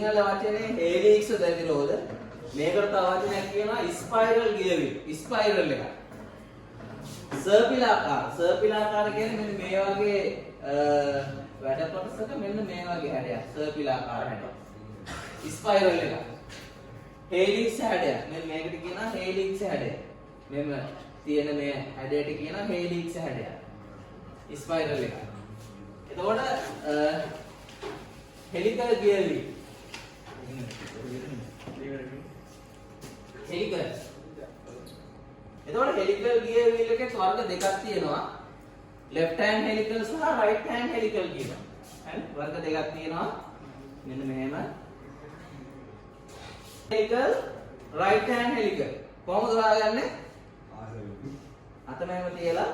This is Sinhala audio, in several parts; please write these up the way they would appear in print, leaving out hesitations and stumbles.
සිංහල වචනේ helix ප්‍රතිරෝධ. මේකට තව වචනයක් කියනවා spiral gear wheel. spiral එක. සර්පිලාකාර කියන්නේ මෙන්න මේ වගේ වැඩ කොටසක මෙන්න මේ වගේ හැඩයක්. සර්පිලාකාර හැඩයක්. ස්පයිරල් එක. helix හැඩයක්. මෙන්න මේකට කියනවා helix හැඩය. මෙන්න තියෙන මේ හැඩයට කියනවා helix හැඩයක්. ස්පයිරල් එක. එතකොට helical gear wheel. helical. එතකොට helical gear wheel එකේ වර්ග දෙකක් තියෙනවා. left hand helical සහ right hand helical කියනවා. හරි? වර්ග දෙකක් තියෙනවා. මෙන්න මෙහෙම. helical right hand helical. කොහොමද හොයාගන්නේ? අත මෙහෙම තියලා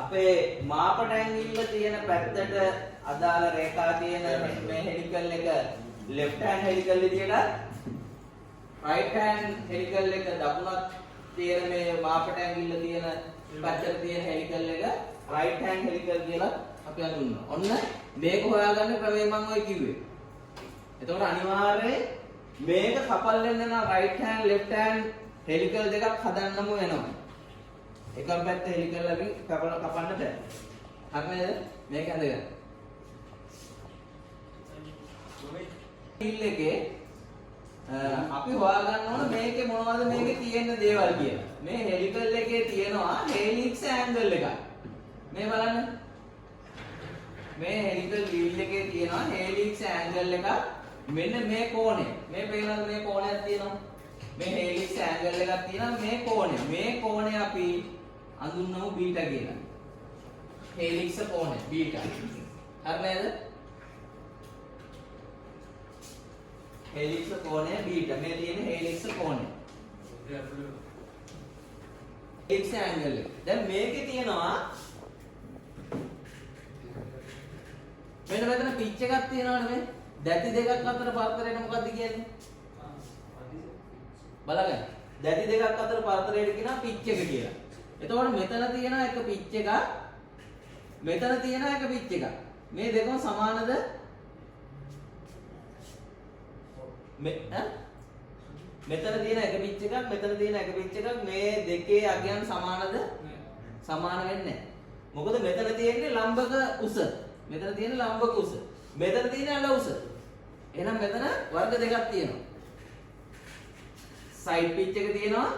අපේ මාපට ඇඟිල්ල තියෙන පැත්තට අදාළ රේඛා තියෙන මේ helical එක left hand helical විදියට right hand helical එක දකුණත් තියෙන මේ මාපට ඇඟිල්ල තියෙන පැත්තට තියෙන helical එක right hand helical කියලා අපි හඳුන්වනවා. ඔන්න මේක හොයාගන්න ක්‍රමය මම ඔය කිව්වේ. එතකොට අනිවාර්යයෙන් මේක කපල් වෙන්න නම් right hand left hand helical දෙකක් හදන්නම වෙනවා. එකම පැත්ත helical අපි කපන්න බෑ. හරි නේද? මේක හදගන්න. wheel එකේ අපි හොයාගන්න ඕන මේකේ මොනවද මේකේ තියෙන දේවල් කියලා. මේ helical එකේ තියෙනවා helix angle එකක්. මේ බලන්න. මේ helical wheel එකේ තියෙනවා helix angle එකක්. මෙන්න මේ කෝණය. මේ පේනවද මේ කෝණයක් තියෙනවා. මේ helix angle එකක් තියෙනවා මේ කෝණය. මේ කෝණය අපි අඳුන්වමු බීටා කියලා. helix කෝණය බීටා. හරි නේද? helix කෝණය බීටා. මේ තියෙන helix කෝණය. helix angle එක. දැන් මේකේ තියෙනවා මෙන්න මෙතන පිච් එකක් තියෙනවනේ මේ. දැති දෙකක් අතර පරතරයට මොකද්ද කියන්නේ? බලන්න. දැති දෙකක් අතර පරතරයට කියනවා පිච් එක කියලා. එතකොට මෙතන තියෙන එක පිච් එකක් මෙතන තියෙන එක පිච් එකක්. මේ දෙකම සමානද? මෙතන තියෙන එක පිච් එකක් මෙතන තියෙන එක පිච් එකක් මේ දෙකේ අගයන් සමානද? සමාන වෙන්නේ නැහැ. මොකද මෙතන තියෙන්නේ ලම්බක උස. මෙතන තියෙන ලම්බක උස. මෙතන තියෙන අල උස. එහෙනම් මෙතන වර්ග දෙකක් තියෙනවා. සයිඩ් පිච් එක තියෙනවා.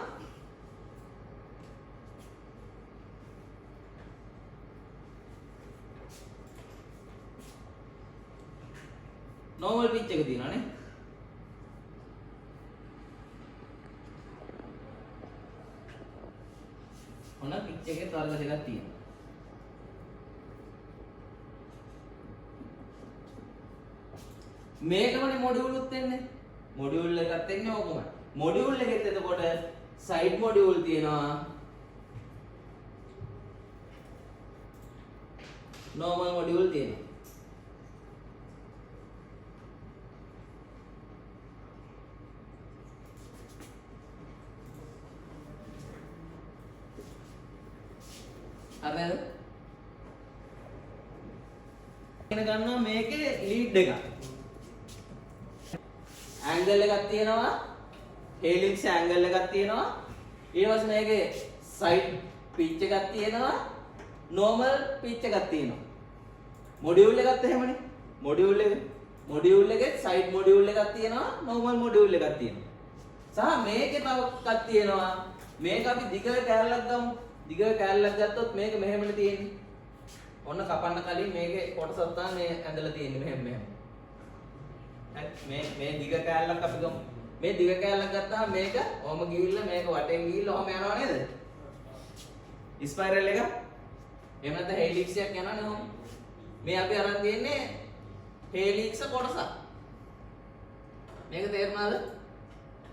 normal pitch එක තියෙනවා නේ. ඔන්න pitch එකේ වර්ග දෙකක් තියෙනවා. මේකමනේ මොඩියුලුත් එන්නේ. මොඩියුල් එකත් එන්නේ ඕකමයි. මොඩියුල් එකෙත් එතකොට සයිඩ් මොඩියුල් තියෙනවා. normal මොඩියුල් තියෙනවා. හරිද? ඉගෙන ගන්නවා මේකේ ලීඩ් එකක්. ඇන්ගල් එකක් තියෙනවා. helix ඇන්ගල් එකක් තියෙනවා. ඊට පස්සේ මේකේ සයිඩ් පිච් එකක් තියෙනවා. normal පිච් එකක් තියෙනවා. මොඩියුල් එකත් එහෙමනේ. මොඩියුල් එකේ සයිඩ් මොඩියුල් එකක් තියෙනවා. normal මොඩියුල් එකක් තියෙනවා. සහ මේකේ තව එකක් තියෙනවා. මේක අපි දිග කැරලක් ගමු. දිග කැරලක් ගත්තොත් මේක මෙහෙමනේ තියෙන්නේ. ඔන්න කපන්න කලින් මේකේ කොටසක් තමයි මේ ඇඳලා තියෙන්නේ මෙහෙම. මේ දිග කැරලක් අපි ගමු. මේ දිග කැරලක් ගත්තාම මේක ඔහම ගිහිල්ලා මේක වටෙන් ගිහිල්ලා ඔහම යනවා නේද? ස්පයිරල් එක. එහෙම නැත්නම් helix එකක් යනවනේ ඔහම. මේ අපි අරන් තියෙන්නේ helix කොටසක්. මේක තේරුණාද?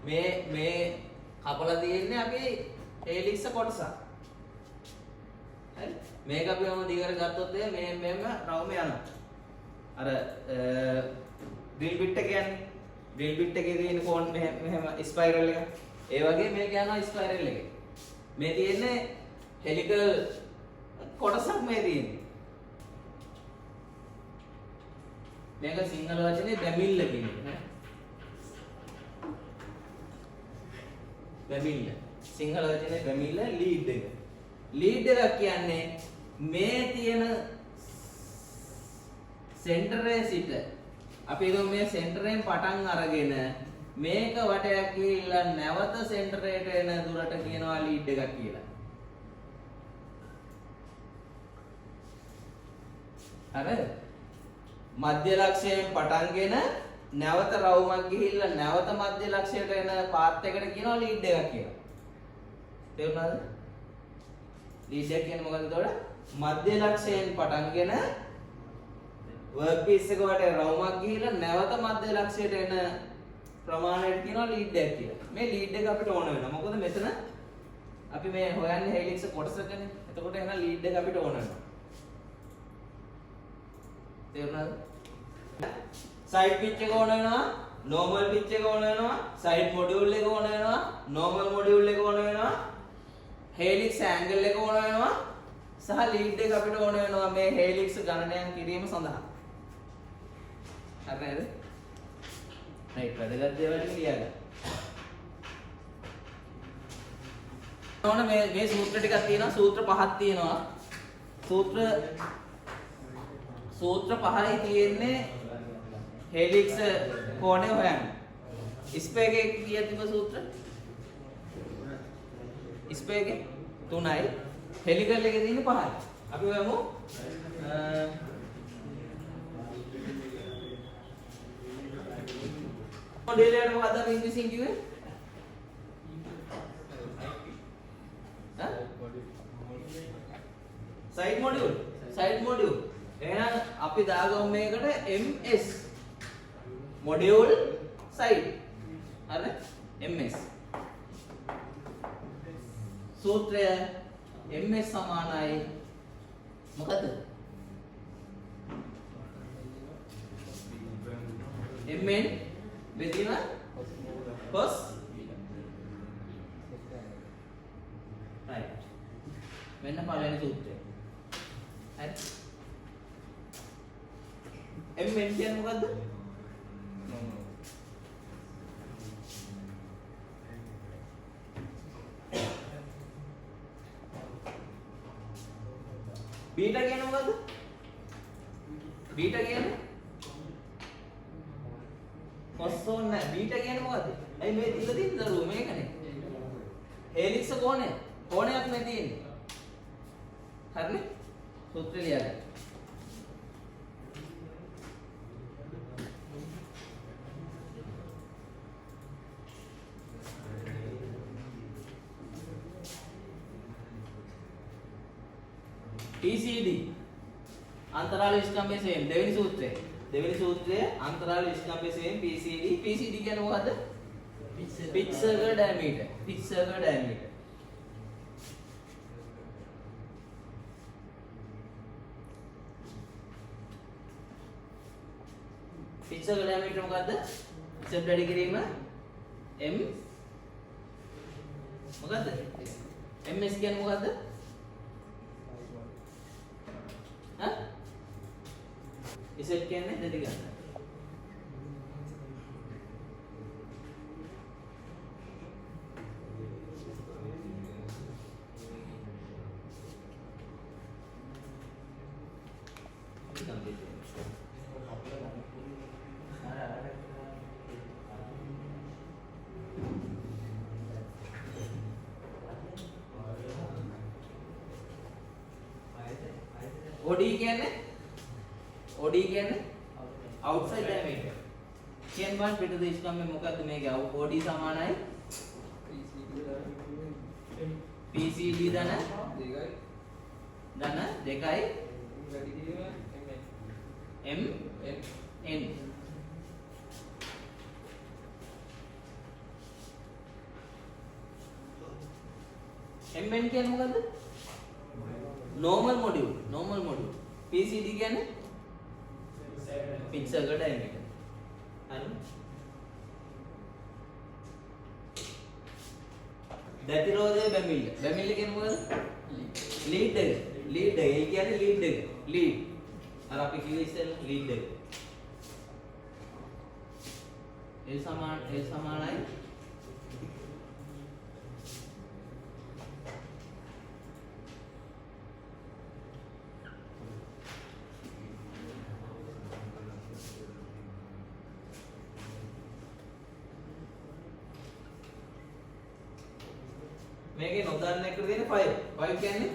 මේ කපලා තියෙන්නේ අපි helix කොටසක්. හරි? මේක අපි ඔහම දිගට ගත්තොත් මෙහෙම රවුම යනවා. අර ඩ්‍රිල් බිට් එක කියන්නේ ඩ්‍රිල් බිට් එකේ තියෙන කෝන් මෙහෙම ස්පයිරල් එක. ඒ වගේ මේක යනවා ස්පයිරල් එකේ. මේ තියෙන්නේ හෙලිකල් කොටසක් මේ තියෙන්නේ. මේක සිංහල වචනේ බැමිල්ල කියන්නේ. බැමිල්ල. සිංහල වචනේ බැමිල්ල ලීඩ් එක. ලීඩ් එක කියන්නේ මේ තියෙන සෙන්ටරේ සිට අපි හිතමු මේ සෙන්ටරෙන් පටන් අරගෙන මේක වටයක් ගිහිල්ලා නැවත සෙන්ටරේට එන දුරට කියනවා ලීඩ් එකක් කියලා. හරිද? මධ්‍ය ලක්ෂයෙන් පටන්ගෙන නැවත රවුමක් ගිහිල්ලා නැවත මධ්‍ය ලක්ෂයට එන පාත් එකට කියනවා ලීඩ් එකක් කියලා. තේරුණාද? ලීඩ් එක කියන්නේ මොකද්ද එතකොට? මධ්‍ය ලක්ෂයෙන් පටන්ගෙන වර්ක් පීස් එක වට රවුමක් ගිහිල්ලා නැවත මධ්‍ය ලක්ෂයට එන ප්‍රමාණයට කියනවා ලීඩ් එකක් කියලා. මේ ලීඩ් එක අපිට ඕන වෙනවා. මොකද මෙතන අපි මේ හොයන්නේ හෙලික්ස් කොටසකනේ. එතකොට එහෙනම් ලීඩ් එක අපිට ඕන වෙනවා. තේරුණාද? සයිඩ් පිච් එක ඕන වෙනවා, නෝමල් පිච් එක ඕන වෙනවා, සයිඩ් මොඩියුල් එක ඕන වෙනවා, නෝමල් මොඩියුල් එක ඕන වෙනවා, හෙලික්ස් ඇන්ගල් එක ඕන වෙනවා සහ ලීඩ් එක අපිට ඕන වෙනවා මේ හෙලික්ස් ගණනයන් කිරීම සඳහා. හරි නේද? රයිට් වැඩගත් දේවල් ටික ලියගන්න. ඕන මේ සූත්‍ර ටිකක් තියෙනවා, සූත්‍ර පහක් තියෙනවා. සූත්‍ර පහයි තියෙන්නේ හෙලික්ස් කෝණය හොයන්න. ස්පේගේ කීයද තිබ්බ සූත්‍ර? ස්පේගේ 3යි. හෙලිකල් එකේ තියෙන්නේ 5යි. අපි හොයමු මොඩියුල් එකට මොකද්ද අපි ඉංග්‍රීසියෙන් කිව්වේ? Side module. Side module. එහෙනම් අපි දාගමු මේකට MS. Module side. හරිද? MS. සූත්‍රය MS සමානයි මොකද්ද? MN බෙදීම cos right. මෙන්න පළවෙනි සූත්‍රය. හරි. MN කියන්නේ මොකද්ද? බීටා කියන්නේ මොකද්ද? බීටා කියන්නේ කොස්සෝන් නෑ. බීටා කියන්නේ මොකද්ද? ඇයි මේ ඉල්ල තියෙන දරුවෝ මේකනේ. හෙලික්ස් කෝණය. කෝණයක් මේ තියෙන්නේ. හරිනේ? සූත්‍රය ලියගන්න. PCD अंतराल विस्कंभे सेम දෙවෙනි සූත්‍රය अंतराल विस्कंभे सेम PCD කියන්නේ මොකද්ද? pitch circle diameter. pitch circle diameter මොකද්ද? ස්ටෙප් වැඩි කිරීම M මොකද්ද? MS කියන්නේ මොකද්ද? ඉසෙට් කියන්නේ දෙටි ගන්න. OD කියන්නේ outside diameter. chain bond පිටත ඉස්කම්මේ මොකද්ද මේකේ OD සමානයි PCD ධන 2යි MN MN කියන්නේ මොකද්ද? normal module. PCD කියන්නේ pitch circle diameter. හරි. දැතිරෝධයේ බැමිල්ල. බැමිල්ල කියන්නේ මොකද්ද? ලීඩ් එක. ඒ කියන්නේ ලීඩ් එක. ලීඩ්. අර අපි කිව්වේ ඉස්සෙල්ලා ලීඩ් එක. L සමානයි මේකේ නොදන්න එකට තියෙන 5. 5 කියන්නේ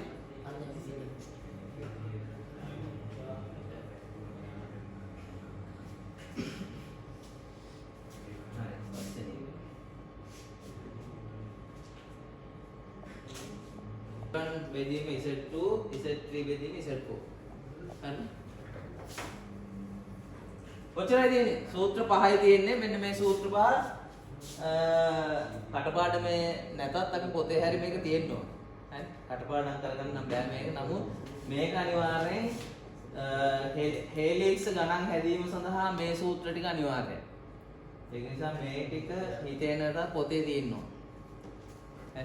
බෙදීම Z2 Z3 බෙදීම Z4 හරි කොච්චරයි තියෙන්නේ සූත්‍ර 5යි තියෙන්නේ මෙන්න මේ සූත්‍ර පහ කටපාඩමේ නැතත් අපි පොතේ හැරි මේක තියෙන්න ඕන හරි කටපාඩම් කරගන්න නම් බෑ මේක නමුත් මේක අනිවාර්යෙන් හේලික්ස් ගණන් හැදීම සඳහා මේ සූත්‍ර ටික අනිවාර්යයි ඒක නිසා මේ ටික හිතේනට පොතේ තියෙන්න ඕන හරි